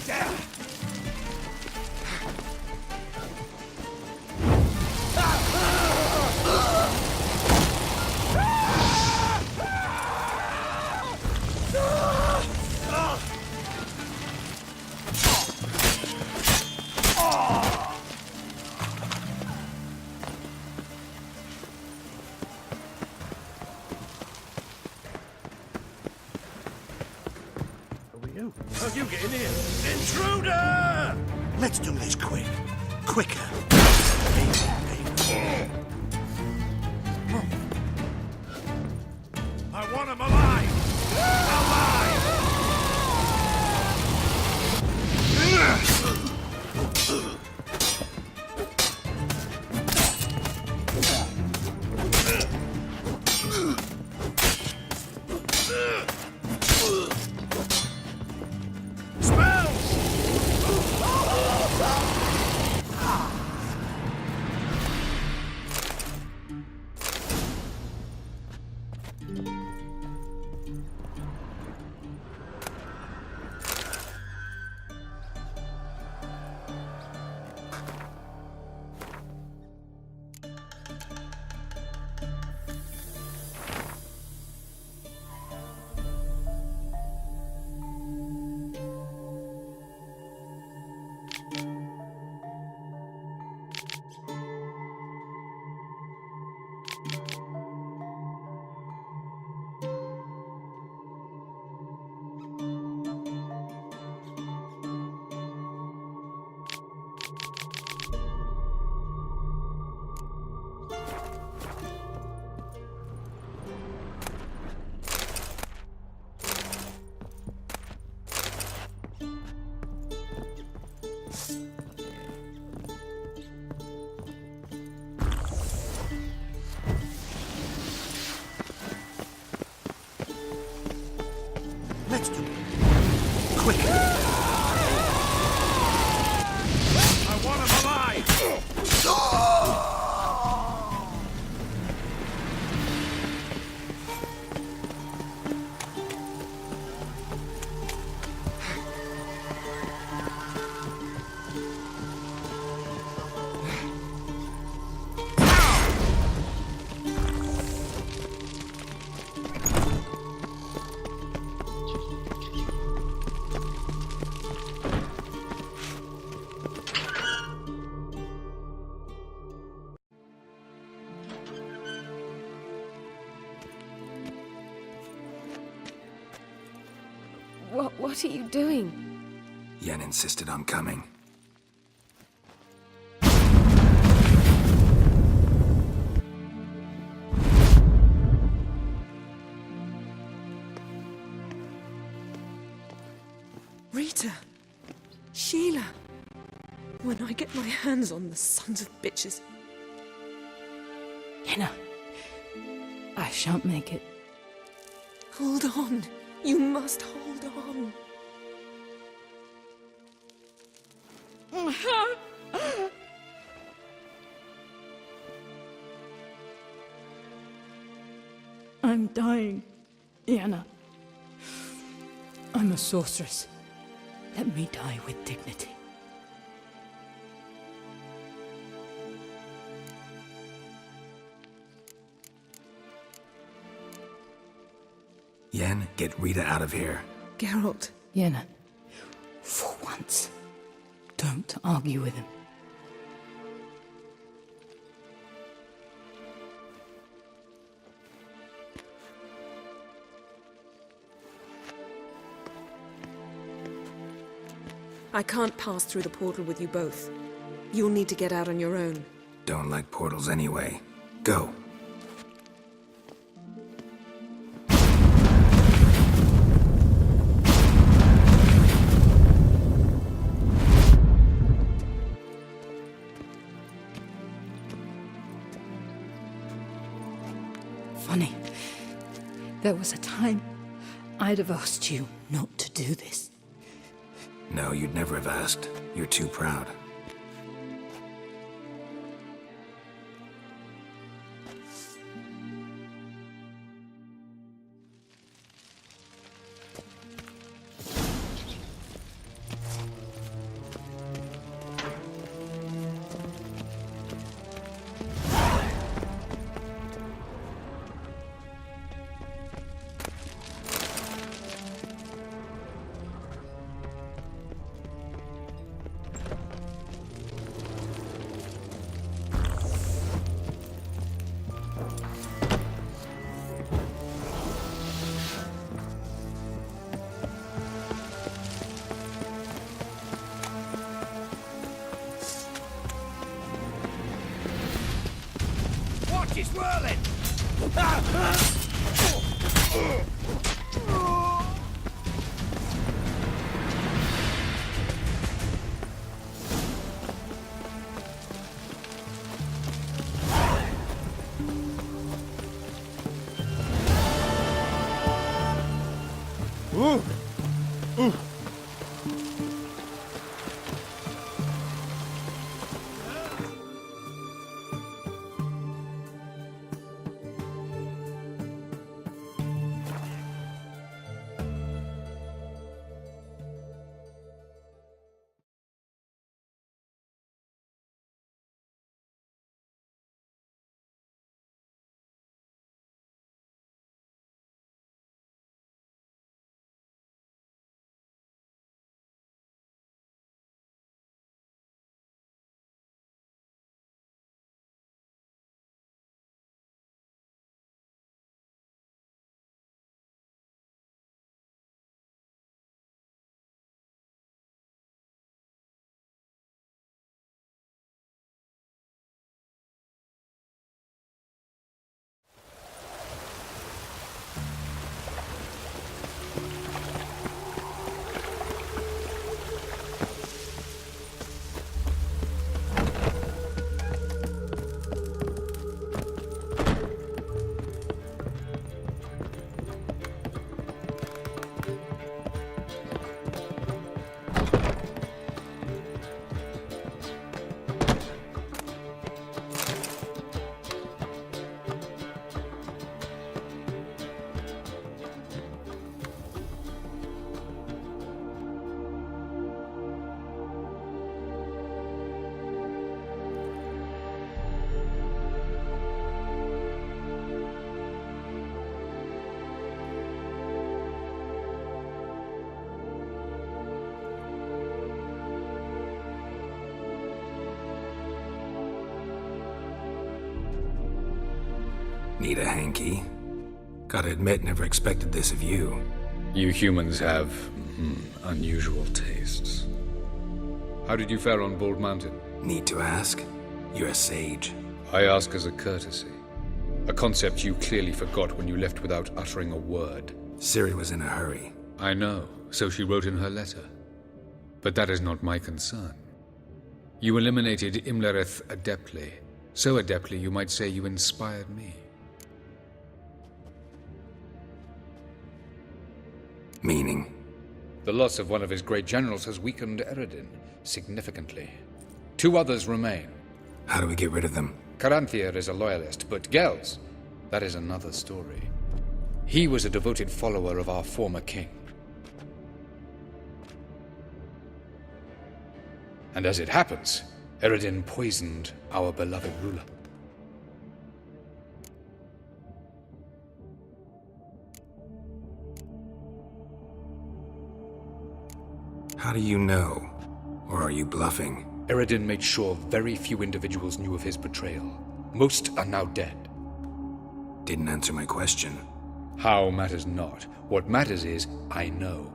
down! How you getting in? Intruder! Let's do this quick. Quicker. I want him alive! Let's do it. Quicker. I want him alive! What are you doing? Yen insisted on coming. Rita! Sheila! When I get my hands on the sons of bitches. Yenna, I shan't make it. Hold on. You must hold on. I'm dying, Yenna. I'm a sorceress. Let me die with dignity. Yen, get Rita out of here. Geralt. Yenna, for once, don't argue with him. I can't pass through the portal with you both. You'll need to get out on your own. Don't like portals anyway. Go. Funny. There was a time I'd have asked you not to do this. No, you'd never have asked. You're too proud. whiskey swirling! Need a hanky? Gotta admit, never expected this of you. You humans have unusual tastes. How did you fare on Bald Mountain? Need to ask? You're a sage. I ask as a courtesy. A concept you clearly forgot when you left without uttering a word. Ciri was in a hurry. I know, so she wrote in her letter. But that is not my concern. You eliminated Imlerith adeptly. So adeptly you might say you inspired me. Meaning? The loss of one of his great generals has weakened Eredin significantly. 2 others remain. How do we get rid of them? Caranthir is a loyalist, but Gels, that is another story. He was a devoted follower of our former king. And as it happens, Eredin poisoned our beloved ruler. How do you know? Or are you bluffing? Eredin made sure very few individuals knew of his betrayal. Most are now dead. Didn't answer my question. How matters not. What matters is, I know.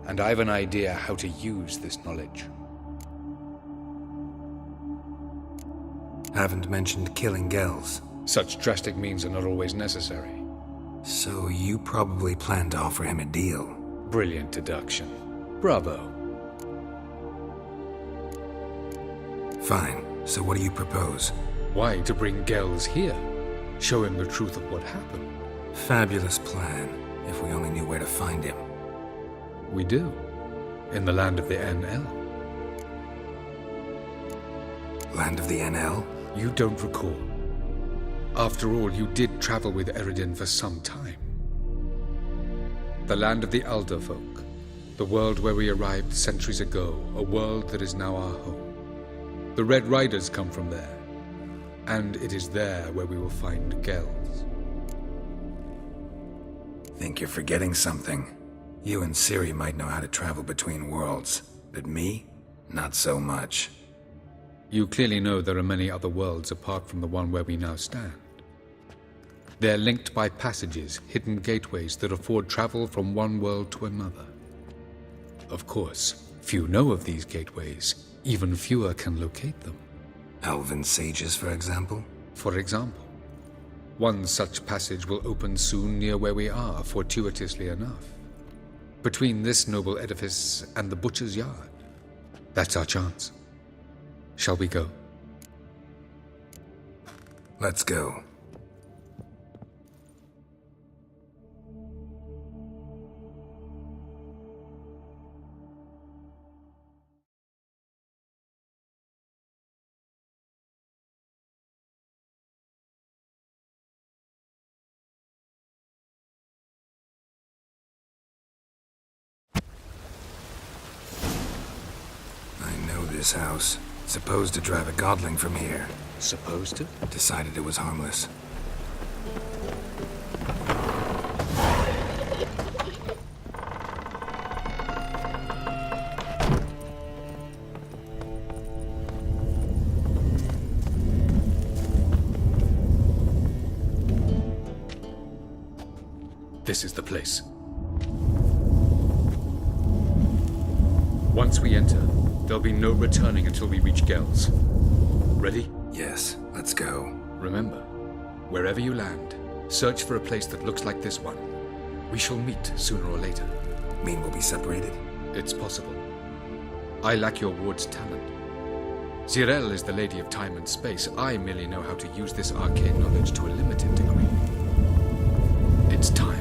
And I have an idea how to use this knowledge. Haven't mentioned killing Gels. Such drastic means are not always necessary. So you probably plan to offer him a deal. Brilliant deduction. Bravo. Fine. So what do you propose? Why, to bring Gels here? Show him the truth of what happened. Fabulous plan, if we only knew where to find him. We do. In the land of the NL. Land of the NL? You don't recall. After all, you did travel with Eredin for some time. The land of the Elder Folk. The world where we arrived centuries ago. A world that is now our home. The Red Riders come from there. And it is there where we will find Gels. Think you're forgetting something. You and Ciri might know how to travel between worlds, but me? Not so much. You clearly know there are many other worlds apart from the one where we now stand. They're linked by passages, hidden gateways that afford travel from one world to another. Of course, few know of these gateways. Even fewer can locate them. Elven sages, for example? For example. One such passage will open soon near where we are, fortuitously enough. Between this noble edifice and the butcher's yard. That's our chance. Shall we go? Let's go. This house. Supposed to drive a godling from here. Supposed to? Decided it was harmless. This is the place. Once we enter, there'll be no returning until we reach Gel's. Ready? Yes, let's go. Remember, wherever you land, search for a place that looks like this one. We shall meet sooner or later. Mean we'll be separated? It's possible. I lack your ward's talent. Zirel is the lady of time and space. I merely know how to use this arcane knowledge to a limited degree. It's time.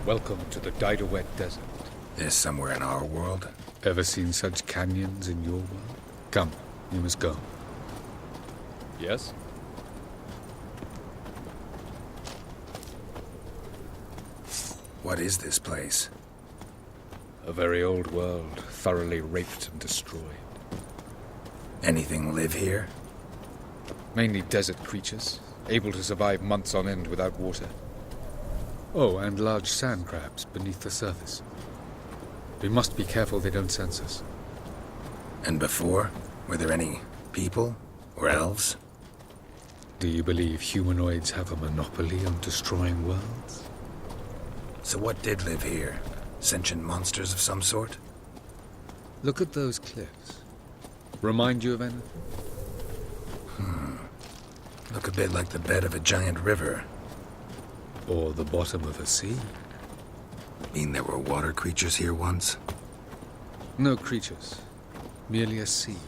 Welcome to the Didowet Desert. This somewhere in our world? Ever seen such canyons in your world? Come, you must go. Yes? What is this place? A very old world, thoroughly raped and destroyed. Anything live here? Mainly desert creatures, able to survive months on end without water. Oh, and large sand crabs beneath the surface. We must be careful they don't sense us. And before? Were there any people? Or elves? Do you believe humanoids have a monopoly on destroying worlds? So what did live here? Sentient monsters of some sort? Look at those cliffs. Remind you of anything? Look a bit like the bed of a giant river. Or the bottom of a sea. Mean there were water creatures here once? No creatures. Merely a sea.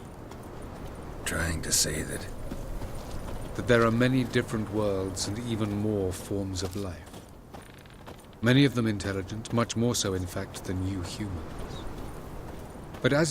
Trying to say that there are many different worlds and even more forms of life. Many of them intelligent, much more so in fact than you humans. But as